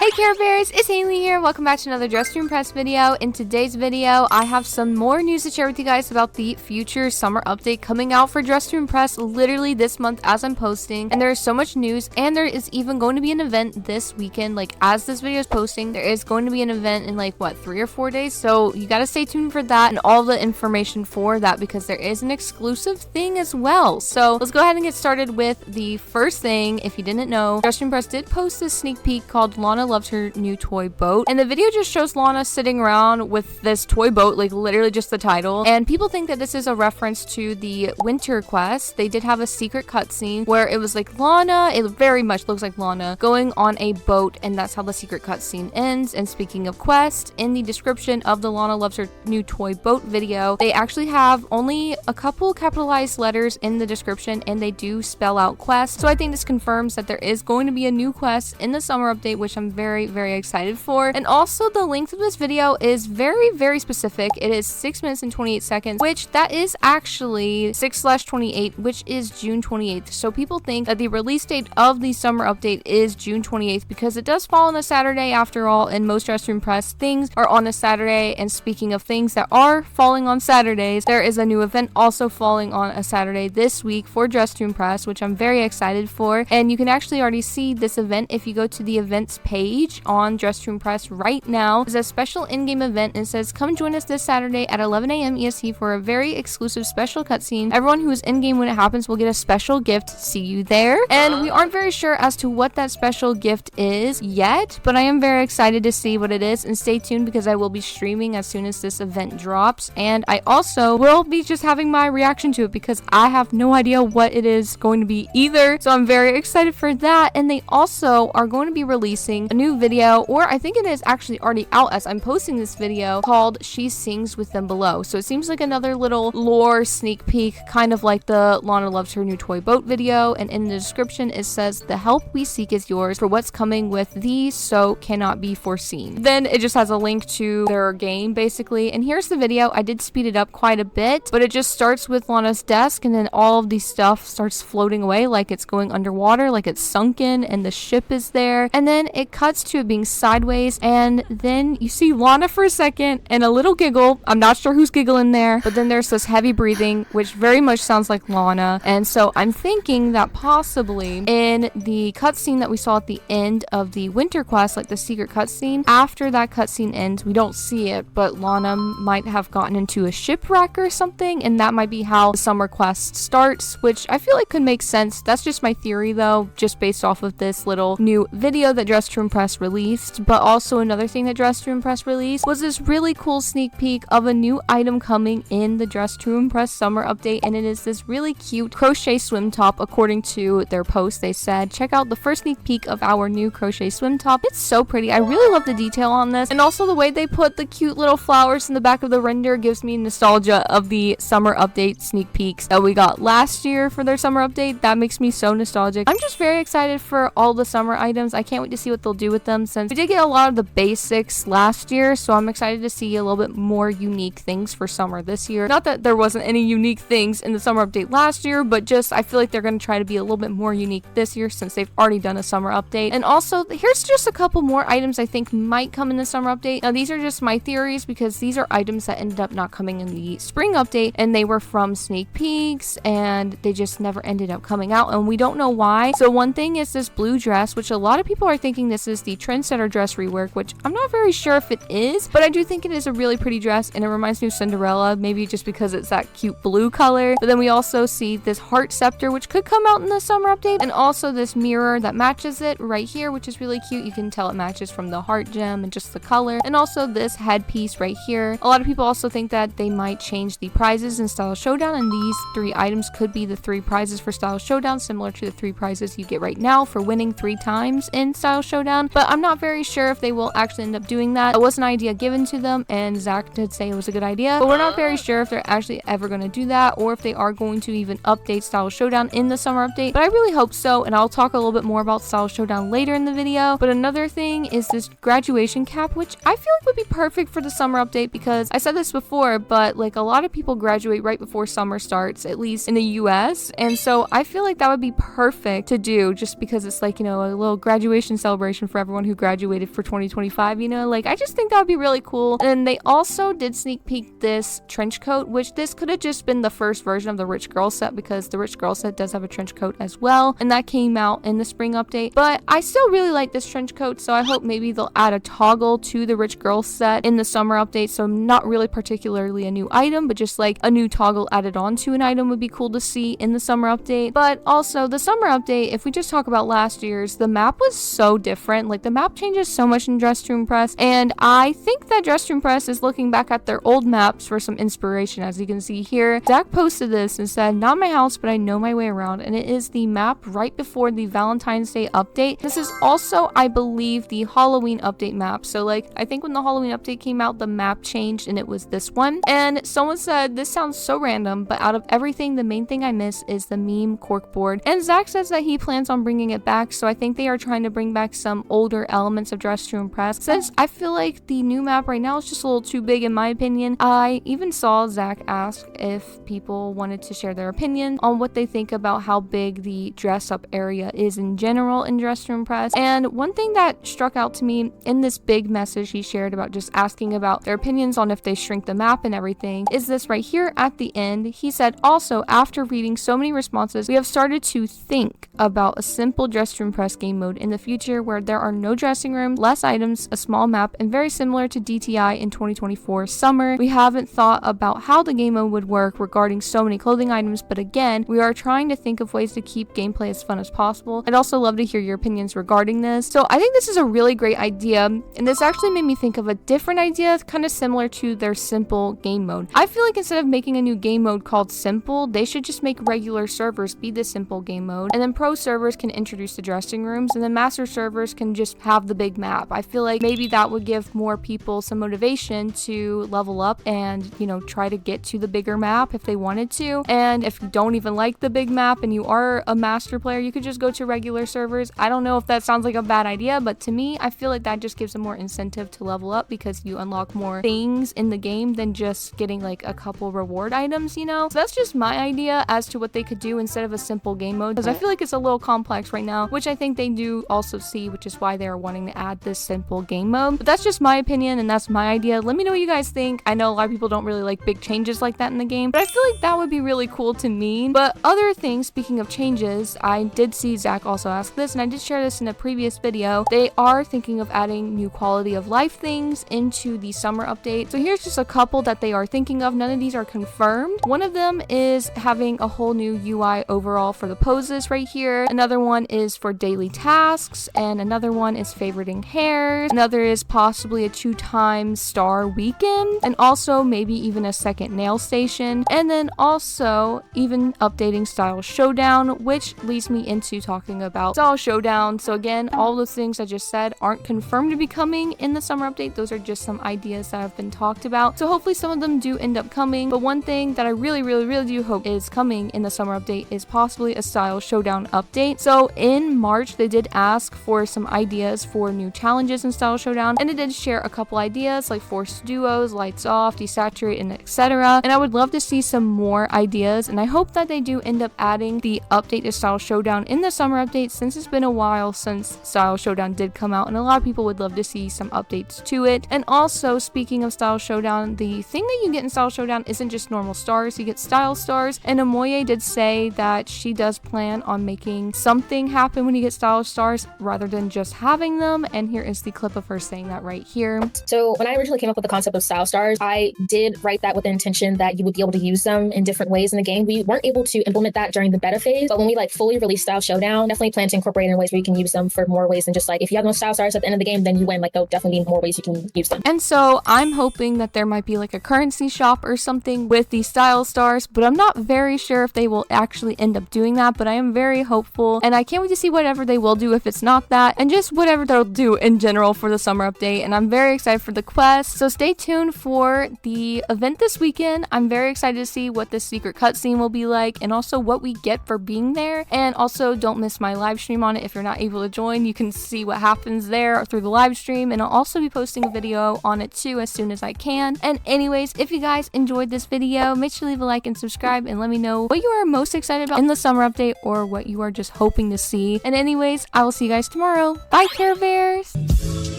Hey Care Bears, it's Haley here. Welcome back to another Dress to Impress video. In today's video, I have some more news to share with you guys about the future summer update coming out for Dress to Impress literally this month as I'm posting. And there is so much news, and there is even going to be an event this weekend. Like, as this video is posting, there is going to be an event in like, what, 3 or 4 days? So you gotta stay tuned for that and all the information for that, because there is an exclusive thing as well. So let's go ahead and get started with the first thing. If you didn't know, Dress to Impress did post a sneak peek called LANA Loves Her New Toy Boat, and the video just shows LANA sitting around with this toy boat, like literally just the title, and people think that this is a reference to the winter quest. They did have a secret cutscene where it was like LANA, it very much looks like LANA going on a boat, and that's how the secret cutscene ends. And speaking of quest, in the description of the LANA Loves Her New Toy Boat video, they actually have only a couple capitalized letters in the description, and they do spell out quest. So I think this confirms that there is going to be a new quest in the summer update, which I'm very excited for. And also, the length of this video is very specific. It is 6 minutes and 28 seconds, which that is actually 6/28, which is June 28th. So people think that the release date of the summer update is June 28th because it does fall on a Saturday after all, and most Dress to Impress things are on a Saturday. And speaking of things that are falling on Saturdays, there is a new event also falling on a Saturday this week for Dress to Impress, which I'm very excited for. And you can actually already see this event if you go to the events page on Dress to Impress right now. There's a special in-game event, and it says, come join us this Saturday at 11 a.m. EST for a very exclusive special cutscene. Everyone who is in-game when it happens will get a special gift. See you there. And we aren't very sure as to what that special gift is yet, but I am very excited to see what it is, and stay tuned because I will be streaming as soon as this event drops. And I also will be just having my reaction to it because I have no idea what it is going to be either. So I'm very excited for that. And they also are going to be releasing a new video, or I think it is actually already out as I'm posting this video, called She Sings With Them Below. So it seems like another little lore sneak peek, kind of like the LANA Loves Her New Toy Boat video. And in the description it says, the help we seek is yours, for what's coming with thee so cannot be foreseen. Then it just has a link to their game basically, and here's the video. I did speed it up quite a bit, but it just starts with Lana's desk, and then all of the stuff starts floating away like it's going underwater, like it's sunken, and the ship is there. And then it cuts to it being sideways, and then you see Lana for a second and a little giggle. I'm not sure who's giggling there, but then there's this heavy breathing, which very much sounds like Lana. And so I'm thinking that possibly in the cutscene that we saw at the end of the winter quest, like the secret cutscene, after that cutscene ends, we don't see it, but Lana might have gotten into a shipwreck or something, and that might be how the summer quest starts, which I feel like could make sense. That's just my theory though, just based off of this little new video that Dress to Impress released. But also another thing that Dress to Impress released was this really cool sneak peek of a new item coming in the Dress to Impress summer update, and it is this really cute crochet swim top. According to their post, they said, check out the first sneak peek of our new crochet swim top. It's so pretty. I really love the detail on this, and also the way they put the cute little flowers in the back of the render gives me nostalgia of the summer update sneak peeks that we got last year for their summer update. That makes me so nostalgic. I'm just very excited for all the summer items. I can't wait to see what they'll do with them, since we did get a lot of the basics last year, so I'm excited to see a little bit more unique things for summer this year. Not that there wasn't any unique things in the summer update last year, but just I feel like they're going to try to be a little bit more unique this year since they've already done a summer update. And also, here's just a couple more items I think might come in the summer update. Now, these are just my theories because these are items that ended up not coming in the spring update, and they were from sneak peeks, and they just never ended up coming out, and we don't know why. So one thing is this blue dress, which a lot of people are thinking this is the Trendsetter dress rework, which I'm not very sure if it is, but I do think it is a really pretty dress, and it reminds me of Cinderella, maybe just because it's that cute blue color. But then we also see this heart scepter, which could come out in the summer update, and also this mirror that matches it right here, which is really cute. You can tell it matches from the heart gem and just the color, and also this headpiece right here. A lot of people also think that they might change the prizes in Style Showdown, and these 3 items could be the 3 prizes for Style Showdown, similar to the 3 prizes you get right now for winning 3 times in Style Showdown. But I'm not very sure if they will actually end up doing that. It was an idea given to them, and Zach did say it was a good idea, but we're not very sure if they're actually ever going to do that, or if they are going to even update Style Showdown in the summer update. But I really hope so, and I'll talk a little bit more about Style Showdown later in the video. But another thing is this graduation cap, which I feel like would be perfect for the summer update, because I said this before, but like a lot of people graduate right before summer starts, at least in the US, and so I feel like that would be perfect to do, just because it's like, you know, a little graduation celebration for for everyone who graduated for 2025, you know? Like, I just think that would be really cool. And they also did sneak peek this trench coat, which this could have just been the first version of the Rich Girl set, because the Rich Girl set does have a trench coat as well, and that came out in the spring update. But I still really like this trench coat, so I hope maybe they'll add a toggle to the Rich Girl set in the summer update. So not really particularly a new item, but just like a new toggle added on to an item would be cool to see in the summer update. But also the summer update, if we just talk about last year's, the map was so different. Like, the map changes so much in Dress to Impress, and I think that Dress to Impress is looking back at their old maps for some inspiration. As you can see here, Zach posted this and said, "Not my house, but I know my way around," and it is the map right before the Valentine's Day update. This is also, I believe, the Halloween update map. So like, I think when the Halloween update came out, the map changed and it was this one. And someone said, "This sounds so random, but out of everything, the main thing I miss is the meme corkboard." And Zach says that he plans on bringing it back, so I think they are trying to bring back some older elements of Dress to Impress, since I feel like the new map right now is just a little too big in my opinion. I even saw Zach ask if people wanted to share their opinion on what they think about how big the dress up area is in general in Dress to Impress. And one thing that struck out to me in this big message he shared about just asking about their opinions on if they shrink the map and everything is this right here at the end. He said, "Also, after reading so many responses, we have started to think about a simple Dress to Impress game mode in the future where there are no dressing rooms, less items, a small map, and very similar to DTI in 2024 summer. We haven't thought about how the game mode would work regarding so many clothing items, but again, we are trying to think of ways to keep gameplay as fun as possible. I'd also love to hear your opinions regarding this." So I think this is a really great idea, and this actually made me think of a different idea kind of similar to their simple game mode. I feel like instead of making a new game mode called simple, they should just make regular servers be the simple game mode, and then pro servers can introduce the dressing rooms, and then master servers can just have the big map. I feel like maybe that would give more people some motivation to level up and, you know, try to get to the bigger map if they wanted to. And if you don't even like the big map and you are a master player, you could just go to regular servers. I don't know if that sounds like a bad idea, but to me, I feel like that just gives them more incentive to level up, because you unlock more things in the game than just getting like a couple reward items, you know? So that's just my idea as to what they could do instead of a simple game mode, because I feel like it's a little complex right now, which I think they do also see, which is why they're wanting to add this simple game mode. But that's just my opinion and that's my idea. Let me know what you guys think. I know a lot of people don't really like big changes like that in the game, but I feel like that would be really cool to me. But other things, speaking of changes, I did see Zach also ask this, and I did share this in a previous video. They are thinking of adding new quality of life things into the summer update. So here's just a couple that they are thinking of. None of these are confirmed. One of them is having a whole new UI overall for the poses right here. Another one is for daily tasks, and another one is favoriting hairs. Another is possibly a 2-time star weekend, and also maybe even a second nail station, and then also even updating Style Showdown, which leads me into talking about Style Showdown. So again, all those things I just said aren't confirmed to be coming in the summer update. Those are just some ideas that have been talked about. So hopefully some of them do end up coming. But one thing that I really do hope is coming in the summer update is possibly a Style Showdown update. So in March, they did ask for some ideas for new challenges in Style Showdown, and it did share a couple ideas like forced duos, lights off, desaturate, and etc. And I would love to see some more ideas, and I hope that they do end up adding the update to Style Showdown in the summer update, since it's been a while since Style Showdown did come out, and a lot of people would love to see some updates to it. And also, speaking of Style Showdown, the thing that you get in Style Showdown isn't just normal stars, you get style stars, and 𝘾𝙧𝙚𝙚𝙪 did say that she does plan on making something happen when you get style stars rather than just having them, and here is the clip of her saying that right here. So when I originally came up with the concept of style stars, I did write that with the intention that you would be able to use them in different ways in the game. We weren't able to implement that during the beta phase, but when we like fully released Style Showdown, definitely plan to incorporate it in ways where you can use them for more ways than just like, if you have no style stars at the end of the game, then you win. Like, there'll definitely be more ways you can use them. And so I'm hoping that there might be like a currency shop or something with the style stars, but I'm not very sure if they will actually end up doing that, but I am very hopeful, and I can't wait to see whatever they will do if it's not that, and just whatever they'll do in general for the summer update. And I'm very excited for the quest, so stay tuned for the event this weekend. I'm very excited to see what this secret cutscene will be like, and also what we get for being there. And also, don't miss my live stream on it. If you're not able to join, you can see what happens there through the live stream, and I'll also be posting a video on it too as soon as I can. And anyways, if you guys enjoyed this video, make sure to leave a like and subscribe, and let me know what you are most excited about in the summer update, or what you are just hoping to see. And anyways, I will see you guys tomorrow. Bye, Care Bears!